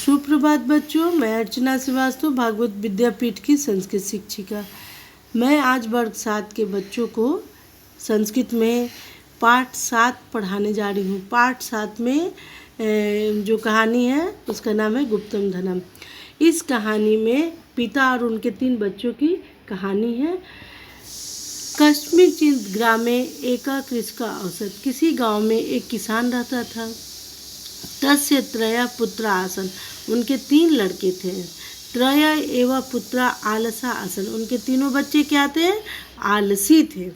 सुप्रभात बच्चों, मैं अर्चना श्रीवास्तव, भागवत विद्यापीठ की संस्कृत शिक्षिका। मैं आज वर्ग 7 के बच्चों को संस्कृत में पाठ 7 पढ़ाने जा रही हूँ। पाठ 7 में जो कहानी है उसका नाम है गुप्तम धनम। इस कहानी में पिता और उनके 3 बच्चों की कहानी है। कस्मिंश्चित् ग्रामे एका कृषका आसीत्। किसी गांव में एक किसान रहता था। तस्य त्रयः पुत्रा आसन्। उनके 3 लड़के थे। त्रयः एव पुत्रा आलसा आसन्। उनके तीनों बच्चे क्या थे? आलसी थे।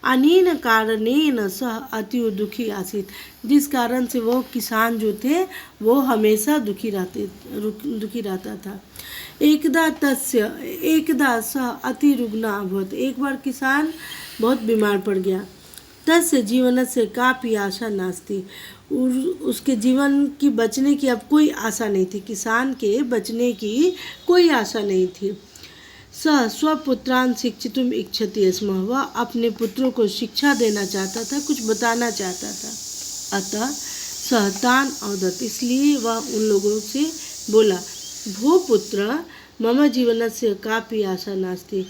अनेन कारणेन सः अति दुखी आसीत्। जिस कारण से वो किसान जो थे वो हमेशा दुखी रहता था। एकदा सः अति रुग्णः अभवत्। एक बार किसान बहुत बीमार पड़ गया। तस्य जीवनस्य कापि आशा नास्ति। उसके जीवन की बचने की अब कोई आशा नहीं थी। किसान के बचने की कोई आशा नहीं थी। सः स्वपुत्रान् शिक्षितुम् इच्छति स्म। वह अपने पुत्रों को शिक्षा देना चाहता था, कुछ बताना चाहता था। अतः सः तान् अवदत्। इसलिए वह उन लोगों से बोला, भो पुत्र मम जीवनस्य कापि आशा नास्ति।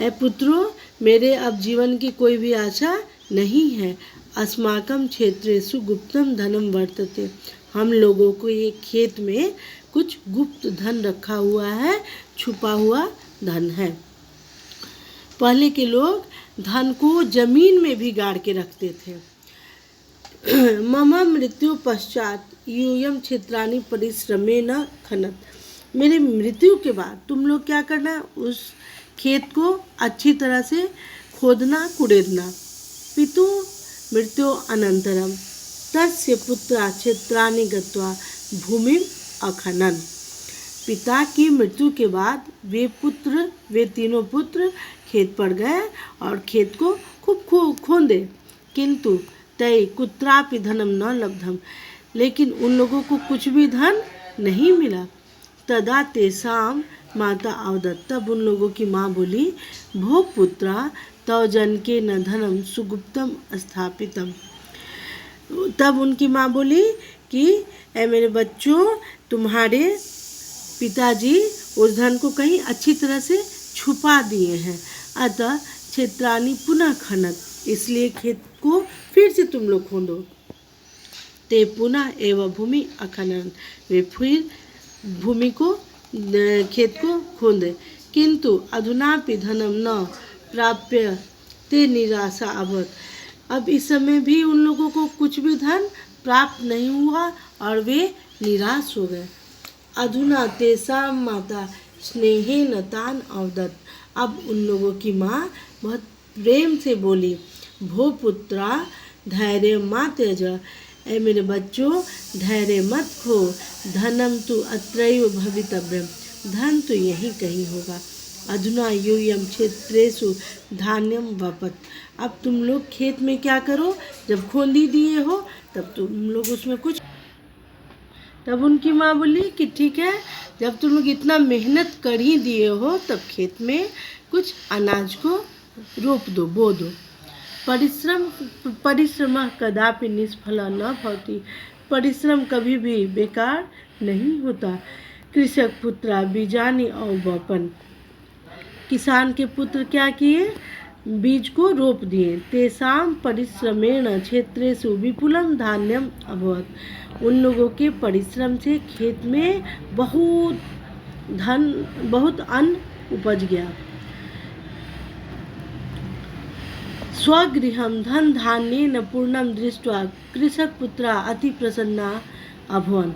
ए पुत्रों, मेरे अब जीवन की कोई भी आशा नहीं है। अस्माकं क्षेत्रेषु गुप्तम धनम वर्तते। हम लोगों को ये खेत में कुछ गुप्त धन रखा हुआ है, छुपा हुआ धन है। पहले के लोग धन को जमीन में भी गाड़ के रखते थे। मम मृत्यु पश्चात यूयम क्षेत्राणि परिश्रमेण खनत। मेरे मृत्यु के बाद तुम लोग क्या करना है? उस खेत को अच्छी तरह से खोदना, कुड़ेदना। पितु मृत्यु अनंतरम तस्य पुत्रा क्षेत्राणि गत्वा भूमिम अखनन। पिता की मृत्यु के बाद वे तीनों पुत्र खेत पर गए और खेत को खूब खोदे। किंतु तै कुत्रापि धनम न लब्धम। लेकिन उन लोगों को कुछ भी धन नहीं मिला। तदा तेषां माता अवदत्। तब उन लोगों की माँ बोली, भो पुत्रा तव जनके न धनम सुगुप्तम स्थापितम। तब उनकी माँ बोली कि ए मेरे बच्चों, तुम्हारे पिताजी उस धन को कहीं अच्छी तरह से छुपा दिए हैं। अतः क्षेत्राणि पुनः खनत। इसलिए खेत को फिर से तुम लोग खोदो। ते पुनः एवं भूमि अखनन। वे फिर भूमि को, खेत को खोदे। किंतु अधुनापि धनम न प्राप्य ते निराशा अभवत्। अब इस समय भी उन लोगों को कुछ भी धन प्राप्त नहीं हुआ और वे निराश हो गए। अधुना तेषां माता स्नेहेन तान् अवदत्। अब उन लोगों की माँ बहुत प्रेम से बोली, भो पुत्रा धैर्य मा त्यज। ए मेरे बच्चों, धैर्य मत खो। धनम तु अत्रैव भवितव्यम। धन तो यहीं कहीं होगा। अधुना यूयम क्षेत्रेषु धान्यम वपत। अब तुम लोग खेत में क्या करो? जब खोदी दिए हो तब तुम लोग उसमें कुछ। तब उनकी माँ बोली कि ठीक है, जब तुम लोग इतना मेहनत कर ही दिए हो तब खेत में कुछ अनाज को रोप दो, बो दो। परिश्रम कदापि निष्फल न भवति। परिश्रम कभी भी बेकार नहीं होता। कृषक पुत्रा बीजानि अवपन्। किसान के पुत्र क्या किए? बीज को रोप दिए। तेषां परिश्रमेण क्षेत्रेषु विपुलम धान्यम अभवत्। उन लोगों के परिश्रम से खेत में बहुत अन्न उपज गया। स्वगृहं धन धान्येन पूर्णं दृष्ट्वा कृषक पुत्रा अति प्रसन्ना अभवन्।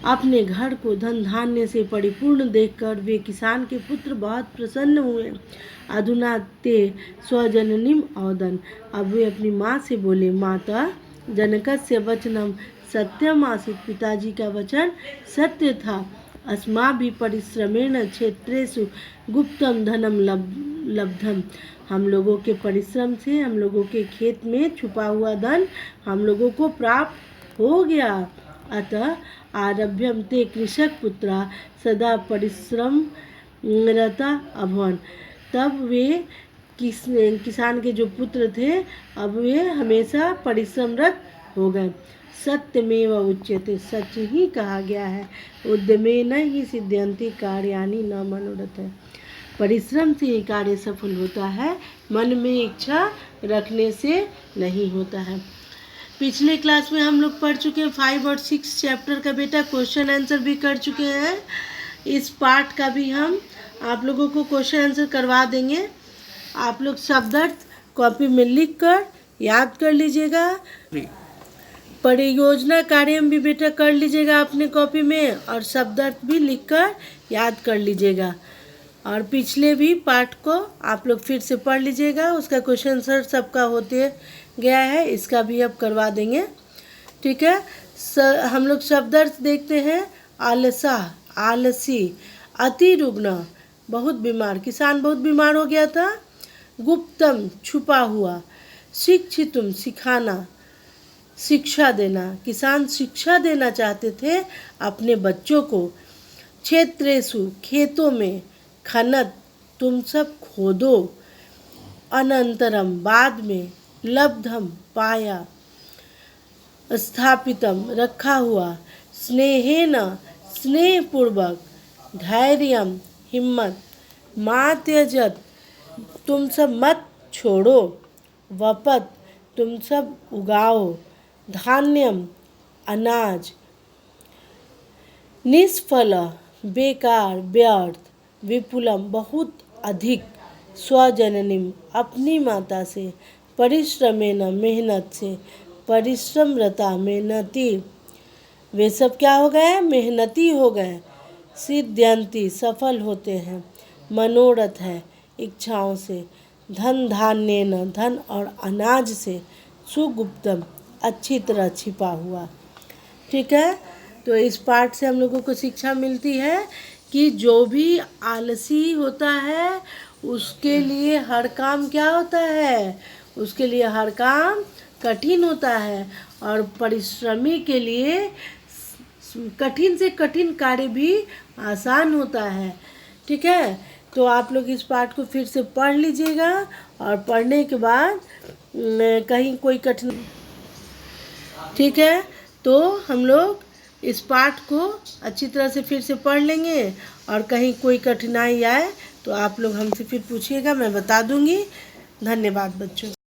अपने घर को धन धान्य से परिपूर्ण देखकर वे किसान के पुत्र बहुत प्रसन्न हुए। अधुना ते स्वजननीम अवदन्। अब वे अपनी माँ से बोले, माता जनकस्य वचनम सत्यम आसीत्। पिताजी का वचन सत्य था। अस्माभिः परिश्रमेण क्षेत्रेषु गुप्तम धनम लब्धम। हम लोगों के परिश्रम से हम लोगों के खेत में छुपा हुआ धन हम लोगों को प्राप्त हो गया। अतः आरभ्यम ते कृषक पुत्रा सदा परिश्रम रता अभवन्। तब वे किसान के जो पुत्र थे अब वे हमेशा परिश्रमरत हो गए। सत्यमेव उच्यते, सच ही कहा गया है। उद्यमेन हि सिद्ध्यन्ति कार्याणि न मनोरथ। परिश्रम से ये कार्य सफल होता है, मन में इच्छा रखने से नहीं होता है। पिछले क्लास में हम लोग पढ़ चुके हैं 5 और 6 चैप्टर का बेटा, क्वेश्चन आंसर भी कर चुके हैं। इस पार्ट का भी हम आप लोगों को क्वेश्चन आंसर करवा देंगे। आप लोग शब्दार्थ कॉपी में लिख कर याद कर लीजिएगा। परियोजना कार्य भी बेटा कर लीजिएगा अपने कॉपी में, और शब्दार्थ भी लिखकर याद कर लीजिएगा। और पिछले भी पार्ट को आप लोग फिर से पढ़ लीजिएगा, उसका क्वेश्चन आंसर सबका होते गया है, इसका भी अब करवा देंगे। ठीक है, हम लोग शब्दार्थ देखते हैं। आलसा, आलसी, अति रुग्ण, बहुत बीमार, किसान बहुत बीमार हो गया था। गुप्तम, छुपा हुआ। शिक्षितुम, सिखाना, शिक्षा देना, किसान शिक्षा देना चाहते थे अपने बच्चों को। क्षेत्रेषु, खेतों में। खनत, तुम सब खोदो। अनंतरम, बाद में। लब्धम, पाया। स्थापितम, रखा हुआ। स्नेहेन, स्नेहपूर्वक। धैर्यम, हिम्मत। मा त्यजत, तुम सब मत छोड़ो। वपत, तुम सब उगाओ। धान्यम, अनाज। निष्फल, बेकार, व्यर्थ। विपुलम, बहुत अधिक। स्वजननीम, अपनी माता से। परिश्रमेन, मेहनत से। परिश्रमरता, मेहनती। वे सब क्या हो गए? मेहनती हो गए। सिद्ध्यन्ति, सफल होते हैं। मनोरथ है, इच्छाओं से। धन धान्येन, धन और अनाज से। सुगुप्तम, अच्छी तरह छिपा हुआ। ठीक है, तो इस पाठ से हम लोगों को शिक्षा मिलती है कि जो भी आलसी होता है उसके लिए हर काम क्या होता है? उसके लिए हर काम कठिन होता है, और परिश्रमी के लिए कठिन से कठिन कार्य भी आसान होता है। ठीक है, तो आप लोग इस पाठ को फिर से पढ़ लीजिएगा, और पढ़ने के बाद कहीं कोई कठिन, ठीक है, तो हम लोग इस पाठ को अच्छी तरह से फिर से पढ़ लेंगे, और कहीं कोई कठिनाई आए तो आप लोग हमसे फिर पूछिएगा, मैं बता दूंगी। धन्यवाद बच्चों।